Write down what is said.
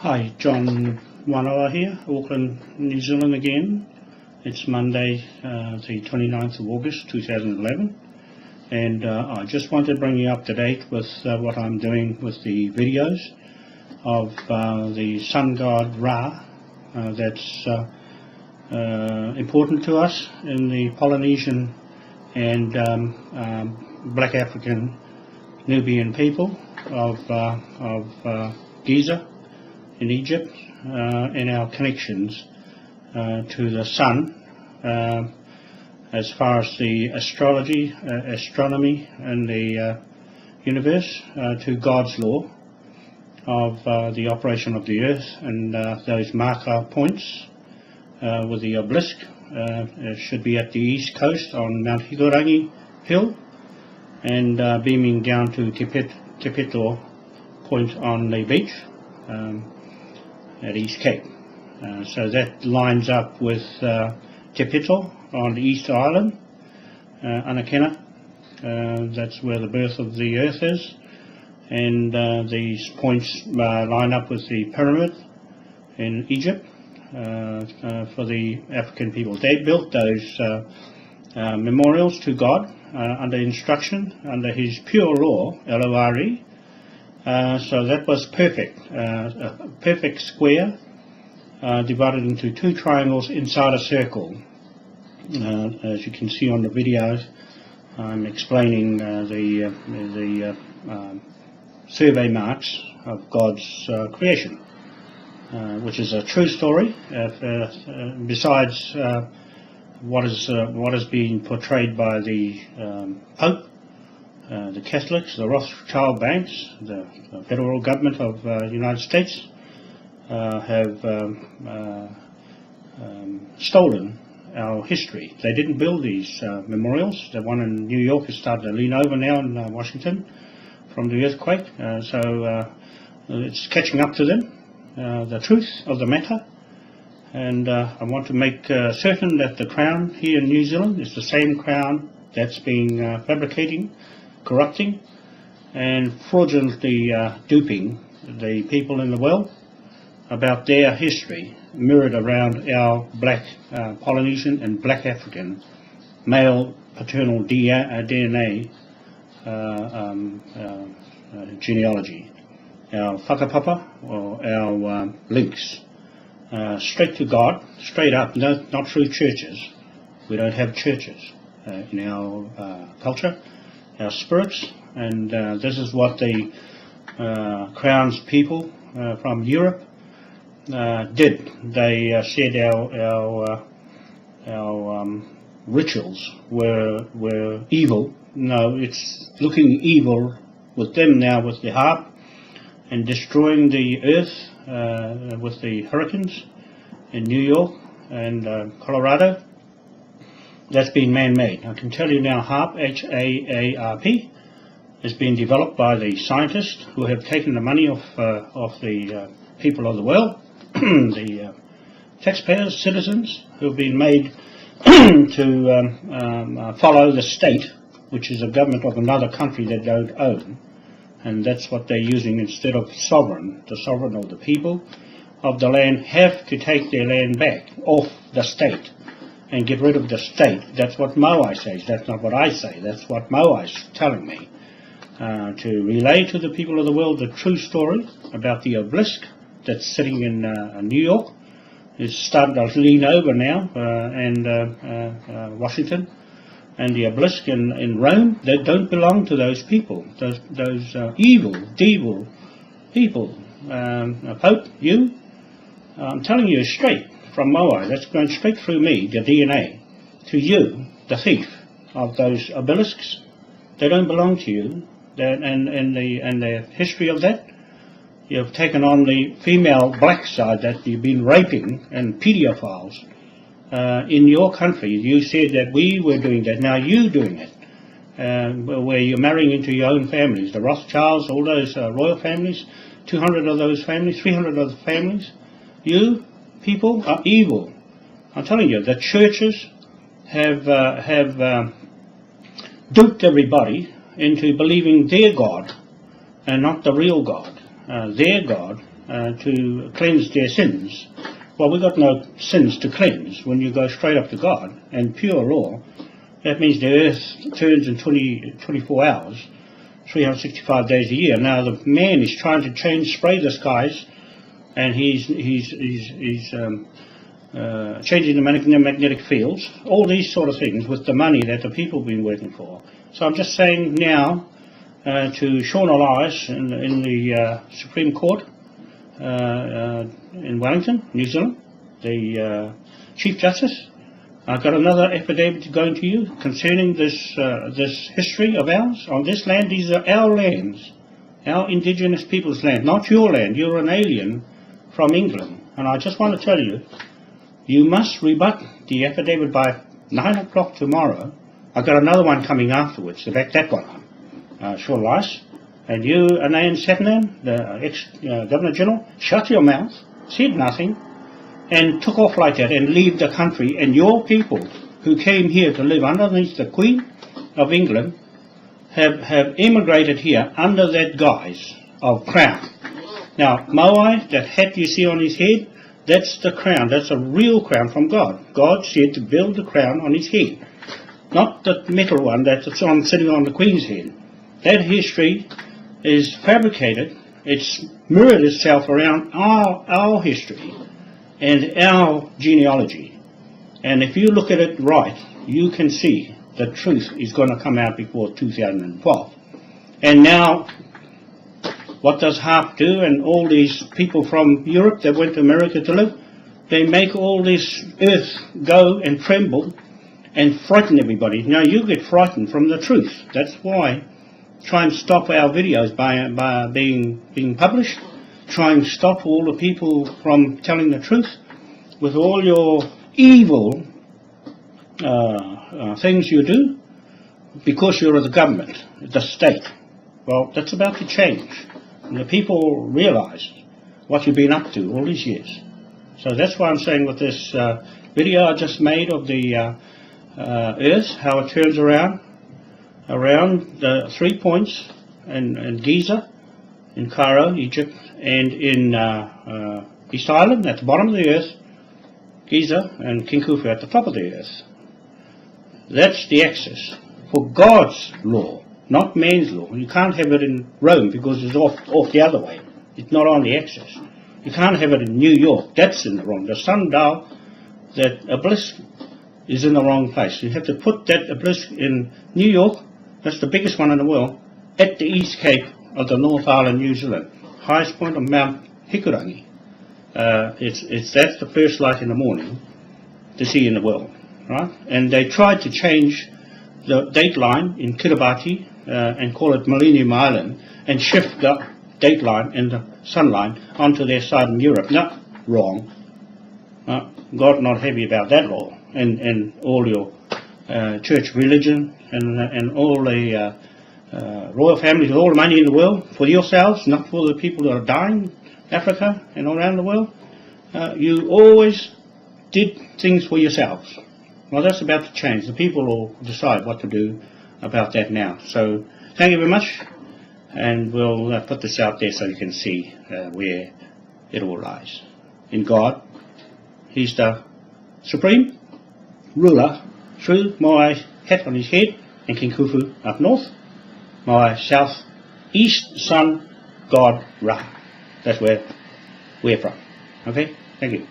Hi, John Wanoa here, Auckland, New Zealand again. It's Monday, the 29th of August 2011, and I just want to bring you up to date with what I'm doing with the videos of the sun god Ra. That's important to us in the Polynesian and Black African Nubian people of Giza in Egypt, and our connections to the sun as far as the astrology, astronomy and the universe, to God's law of the operation of the earth, and those marker points with the obelisk should be at the east coast on Mount Higurangi Hill, and beaming down to Tepeto Point on the beach at East Cape. So that lines up with Tepeto on the East Island, Anakena. That's where the birth of the earth is, and these points line up with the pyramid in Egypt for the African people. They built those memorials to God under instruction, under his pure law, L-O-R-E. So that was perfect, a perfect square divided into two triangles inside a circle. As you can see on the videos, I'm explaining the survey marks of God's creation, which is a true story, besides what is being portrayed by the Pope, the Catholics, the Rothschilds banks, the federal government of the United States have stolen our history. They didn't build these memorials. The one in New York is starting to lean over now in Washington from the earthquake. So it's catching up to them, the truth of the matter. And I want to make certain that the crown here in New Zealand is the same crown that's being fabricating, corrupting and fraudulently duping the people in the world about their history, mirrored around our black Polynesian and black African male paternal DNA genealogy, our whakapapa or our links, straight to God, straight up, not through churches. We don't have churches in our culture, our spirits, and this is what the Crown's people from Europe did. They said our rituals were evil. No, it's looking evil with them now, with the HAARP and destroying the earth with the hurricanes in New York and Colorado. That's been man-made. I can tell you now, HAARP, H-A-A-R-P, has been developed by the scientists who have taken the money off the people of the world, the taxpayers, citizens, who have been made to follow the state, which is a government of another country they don't own. And that's what they're using instead of sovereign. The sovereign of the people of the land have to take their land back off the state and get rid of the state. That's what MOAI says. That's not what I say. That's what MOAI is telling me. To relay to the people of the world the true story about the obelisk that's sitting in New York. It's starting to lean over now, and Washington, and the obelisk in Rome. They don't belong to those people. Those evil people. Pope, you. I'm telling you straight from MOAI, that's going straight through me, the DNA, to you, the thief of those obelisks. They don't belong to you. And the history of that, you've taken on the female black side, that you've been raping and pedophiles in your country. You said that we were doing that. Now you're doing it, where you're marrying into your own families. The Rothschilds, all those royal families, 200 of those families, 300 of the families. You people are evil. I'm telling you, the churches have duped everybody into believing their God and not the real God. Their God to cleanse their sins. Well, we've got no sins to cleanse when you go straight up to God and pure law. That means the earth turns in 24 hours, 365 days a year. Now the man is trying to spray the skies, and he's changing the magnetic fields, all these sort of things with the money that the people have been working for. So I'm just saying now to Sean Elias in the Supreme Court in Wellington, New Zealand, the Chief Justice, I've got another affidavit going to you concerning this history of ours on this land. These are our lands, our indigenous people's land, not your land. You're an alien from England. And I just want to tell you, you must rebut the affidavit by 9 o'clock tomorrow. I've got another one coming afterwards to back that one up. Sean Elias. And you, Anayan Satanan, the ex-Governor General, shut your mouth, said nothing, and took off like that and leave the country. And your people who came here to live underneath the Queen of England have immigrated here under that guise of crown. Now, MOAI, that hat you see on his head, that's the crown. That's a real crown from God. God said to build the crown on his head, not the metal one that's sitting on the Queen's head. That history is fabricated. It's mirrored itself around our history and our genealogy. And if you look at it right, you can see the truth is going to come out before 2012. And now, what does HAARP do, and all these people from Europe that went to America to live? They make all this earth go and tremble and frighten everybody. Now you get frightened from the truth. That's why try and stop our videos by being published. Try and stop all the people from telling the truth with all your evil things you do because you're the government, the state. Well, that's about to change. And the people realise what you've been up to all these years. So that's why I'm saying with this video I just made of the earth, how it turns around the 3 points in Giza, in Cairo, Egypt, and in East Island at the bottom of the earth, Giza, and King Khufu at the top of the earth. That's the axis for God's law, not man's law. You can't have it in Rome because it's off the other way. It's not on the axis. You can't have it in New York. That's in the wrong. The sundial, that obelisk, is in the wrong place. You have to put that obelisk in New York. That's the biggest one in the world, at the East Cape of the North Island, New Zealand, highest point of Mount Hikurangi. That's the first light in the morning to see in the world, right? And they tried to change the date line in Kiribati and call it Millennium Island and shift the date line and the sun line onto their side in Europe. No, wrong. God not happy about that law, and all your church religion and all the royal families with all the money in the world for yourselves, not for the people that are dying, Africa and all around the world. You always did things for yourselves. Well, that's about to change. The people will decide what to do about that now. So thank you very much, and we'll put this out there so you can see where it all lies. In God, He's the supreme ruler through MOAI hat on his head and King Khufu up north, MOAI south east, sun, God, Ra. That's where we're from. Okay? Thank you.